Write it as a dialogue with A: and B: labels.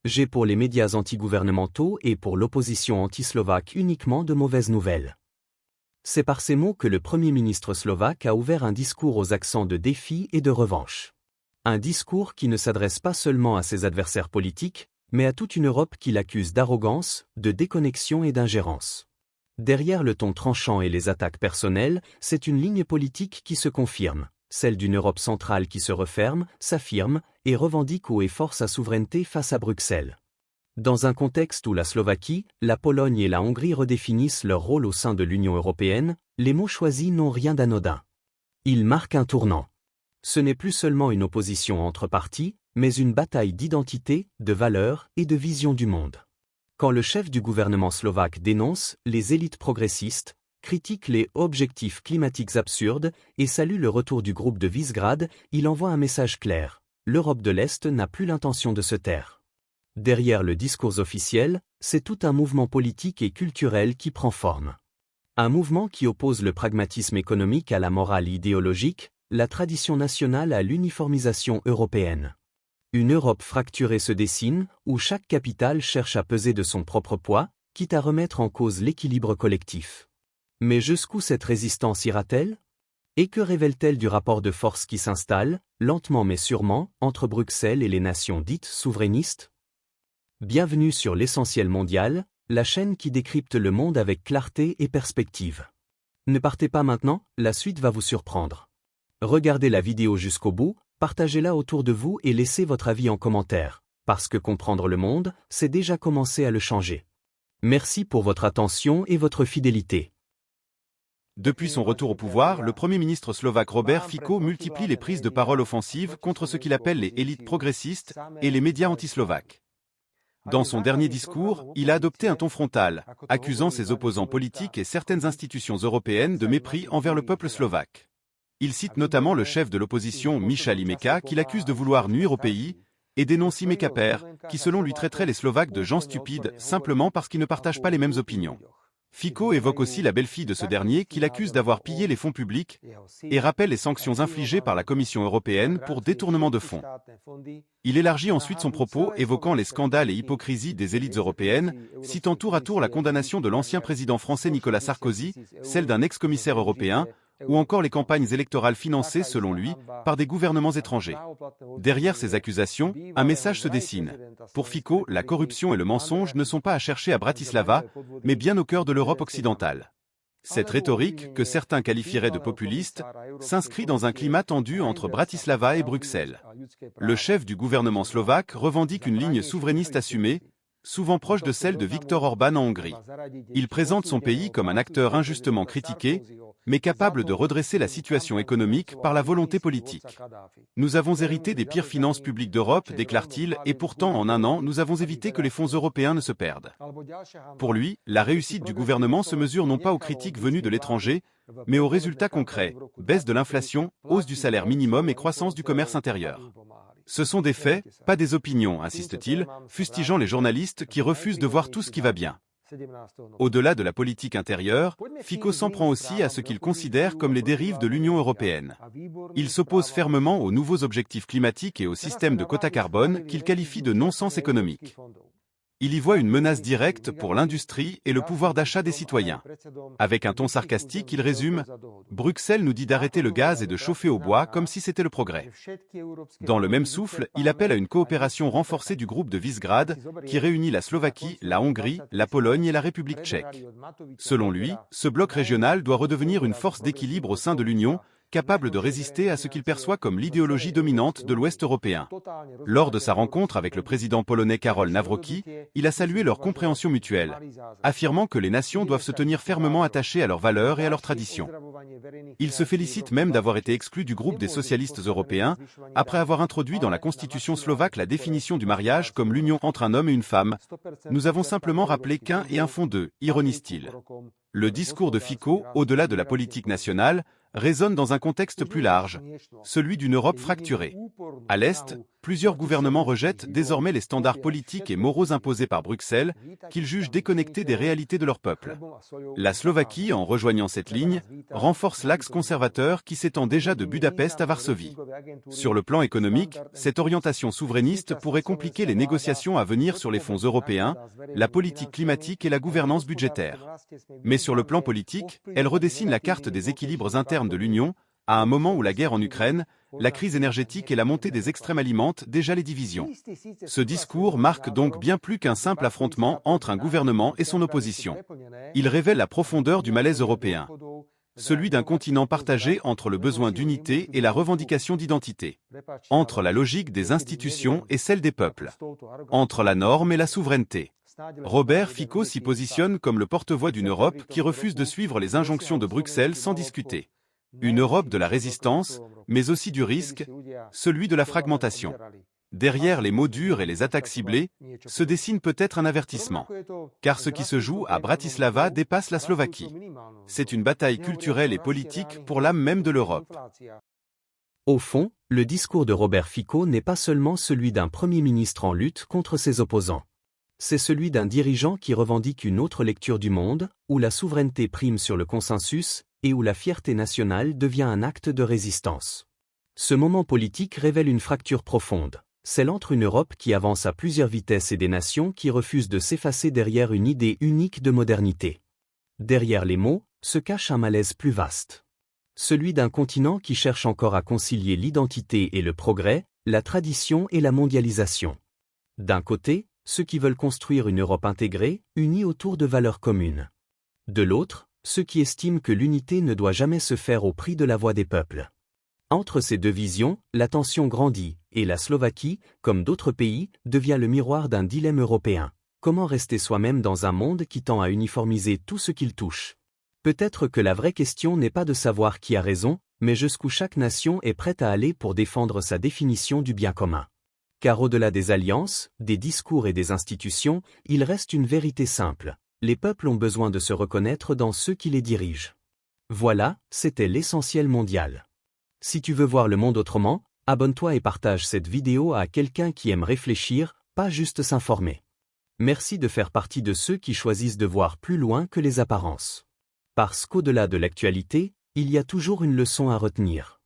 A: J'ai pour les médias antigouvernementaux et pour l'opposition anti-slovaque uniquement de mauvaises nouvelles. C'est par ces mots que le Premier ministre slovaque a ouvert un discours aux accents de défi et de revanche. Un discours qui ne s'adresse pas seulement à ses adversaires politiques, mais à toute une Europe qui l'accuse d'arrogance, de déconnexion et d'ingérence. Derrière le ton tranchant et les attaques personnelles, c'est une ligne politique qui se confirme, celle d'une Europe centrale qui se referme, s'affirme et revendique haut et fort sa souveraineté face à Bruxelles. Dans un contexte où la Slovaquie, la Pologne et la Hongrie redéfinissent leur rôle au sein de l'Union européenne, les mots choisis n'ont rien d'anodin. Ils marquent un tournant. Ce n'est plus seulement une opposition entre partis, mais une bataille d'identité, de valeurs et de vision du monde. Quand le chef du gouvernement slovaque dénonce les élites progressistes, critique les objectifs climatiques absurdes et salue le retour du groupe de Visegrad, il envoie un message clair. L'Europe de l'Est n'a plus l'intention de se taire. Derrière le discours officiel, c'est tout un mouvement politique et culturel qui prend forme. Un mouvement qui oppose le pragmatisme économique à la morale idéologique, la tradition nationale à l'uniformisation européenne. Une Europe fracturée se dessine, où chaque capitale cherche à peser de son propre poids, quitte à remettre en cause l'équilibre collectif. Mais jusqu'où cette résistance ira-t-elle ? Et que révèle-t-elle du rapport de force qui s'installe, lentement mais sûrement, entre Bruxelles et les nations dites souverainistes ? Bienvenue sur l'Essentiel Mondial, la chaîne qui décrypte le monde avec clarté et perspective. Ne partez pas maintenant, la suite va vous surprendre. Regardez la vidéo jusqu'au bout, partagez-la autour de vous et laissez votre avis en commentaire, parce que comprendre le monde, c'est déjà commencer à le changer. Merci pour votre attention et votre fidélité.
B: Depuis son retour au pouvoir, le Premier ministre slovaque Robert Fico multiplie les prises de parole offensives contre ce qu'il appelle les élites progressistes et les médias anti-slovaques. Dans son dernier discours, il a adopté un ton frontal, accusant ses opposants politiques et certaines institutions européennes de mépris envers le peuple slovaque. Il cite notamment le chef de l'opposition Michal Imeka qui l'accuse de vouloir nuire au pays, et dénonce Imeka père, qui selon lui traiterait les Slovaques de gens stupides simplement parce qu'ils ne partagent pas les mêmes opinions. Fico évoque aussi la belle-fille de ce dernier qui l'accuse d'avoir pillé les fonds publics et rappelle les sanctions infligées par la Commission européenne pour détournement de fonds. Il élargit ensuite son propos évoquant les scandales et hypocrisies des élites européennes, citant tour à tour la condamnation de l'ancien président français Nicolas Sarkozy, celle d'un ex-commissaire européen, ou encore les campagnes électorales financées, selon lui, par des gouvernements étrangers. Derrière ces accusations, un message se dessine. Pour Fico, la corruption et le mensonge ne sont pas à chercher à Bratislava, mais bien au cœur de l'Europe occidentale. Cette rhétorique, que certains qualifieraient de populiste, s'inscrit dans un climat tendu entre Bratislava et Bruxelles. Le chef du gouvernement slovaque revendique une ligne souverainiste assumée, souvent proche de celle de Viktor Orbán en Hongrie. Il présente son pays comme un acteur injustement critiqué, mais capable de redresser la situation économique par la volonté politique. Nous avons hérité des pires finances publiques d'Europe, déclare-t-il, et pourtant en un an, nous avons évité que les fonds européens ne se perdent. Pour lui, la réussite du gouvernement se mesure non pas aux critiques venues de l'étranger, mais aux résultats concrets, baisse de l'inflation, hausse du salaire minimum et croissance du commerce intérieur. Ce sont des faits, pas des opinions, insiste-t-il, fustigeant les journalistes qui refusent de voir tout ce qui va bien. Au-delà de la politique intérieure, Fico s'en prend aussi à ce qu'il considère comme les dérives de l'Union européenne. Il s'oppose fermement aux nouveaux objectifs climatiques et au système de quotas carbone qu'il qualifie de non-sens économique. Il y voit une menace directe pour l'industrie et le pouvoir d'achat des citoyens. Avec un ton sarcastique, il résume « Bruxelles nous dit d'arrêter le gaz et de chauffer au bois comme si c'était le progrès ». Dans le même souffle, il appelle à une coopération renforcée du groupe de Visegrad qui réunit la Slovaquie, la Hongrie, la Pologne et la République tchèque. Selon lui, ce bloc régional doit redevenir une force d'équilibre au sein de l'Union, capable de résister à ce qu'il perçoit comme l'idéologie dominante de l'Ouest européen. Lors de sa rencontre avec le président polonais Karol Nawrocki, il a salué leur compréhension mutuelle, affirmant que les nations doivent se tenir fermement attachées à leurs valeurs et à leurs traditions. Il se félicite même d'avoir été exclu du groupe des socialistes européens, après avoir introduit dans la constitution slovaque la définition du mariage comme l'union entre un homme et une femme. Nous avons simplement rappelé qu'un et un font deux, ironise-t-il. Le discours de Fico, au-delà de la politique nationale, résonne dans un contexte plus large, celui d'une Europe fracturée. À l'Est, plusieurs gouvernements rejettent désormais les standards politiques et moraux imposés par Bruxelles, qu'ils jugent déconnectés des réalités de leur peuple. La Slovaquie, en rejoignant cette ligne, renforce l'axe conservateur qui s'étend déjà de Budapest à Varsovie. Sur le plan économique, cette orientation souverainiste pourrait compliquer les négociations à venir sur les fonds européens, la politique climatique et la gouvernance budgétaire. Mais sur le plan politique, elle redessine la carte des équilibres internes de l'Union, à un moment où la guerre en Ukraine, la crise énergétique et la montée des extrêmes alimentent déjà les divisions. Ce discours marque donc bien plus qu'un simple affrontement entre un gouvernement et son opposition. Il révèle la profondeur du malaise européen, celui d'un continent partagé entre le besoin d'unité et la revendication d'identité, entre la logique des institutions et celle des peuples, entre la norme et la souveraineté. Robert Fico s'y positionne comme le porte-voix d'une Europe qui refuse de suivre les injonctions de Bruxelles sans discuter. Une Europe de la résistance, mais aussi du risque, celui de la fragmentation. Derrière les mots durs et les attaques ciblées, se dessine peut-être un avertissement. Car ce qui se joue à Bratislava dépasse la Slovaquie. C'est une bataille culturelle et politique pour l'âme même de l'Europe.
A: Au fond, le discours de Robert Fico n'est pas seulement celui d'un Premier ministre en lutte contre ses opposants. C'est celui d'un dirigeant qui revendique une autre lecture du monde, où la souveraineté prime sur le consensus, et où la fierté nationale devient un acte de résistance. Ce moment politique révèle une fracture profonde, celle entre une Europe qui avance à plusieurs vitesses et des nations qui refusent de s'effacer derrière une idée unique de modernité. Derrière les mots, se cache un malaise plus vaste. Celui d'un continent qui cherche encore à concilier l'identité et le progrès, la tradition et la mondialisation. D'un côté, ceux qui veulent construire une Europe intégrée, unie autour de valeurs communes. De l'autre, ceux qui estiment que l'unité ne doit jamais se faire au prix de la voix des peuples. Entre ces deux visions, la tension grandit, et la Slovaquie, comme d'autres pays, devient le miroir d'un dilemme européen. Comment rester soi-même dans un monde qui tend à uniformiser tout ce qu'il touche? Peut-être que la vraie question n'est pas de savoir qui a raison, mais jusqu'où chaque nation est prête à aller pour défendre sa définition du bien commun. Car au-delà des alliances, des discours et des institutions, il reste une vérité simple. Les peuples ont besoin de se reconnaître dans ceux qui les dirigent. Voilà, c'était l'essentiel mondial. Si tu veux voir le monde autrement, abonne-toi et partage cette vidéo à quelqu'un qui aime réfléchir, pas juste s'informer. Merci de faire partie de ceux qui choisissent de voir plus loin que les apparences. Parce qu'au-delà de l'actualité, il y a toujours une leçon à retenir.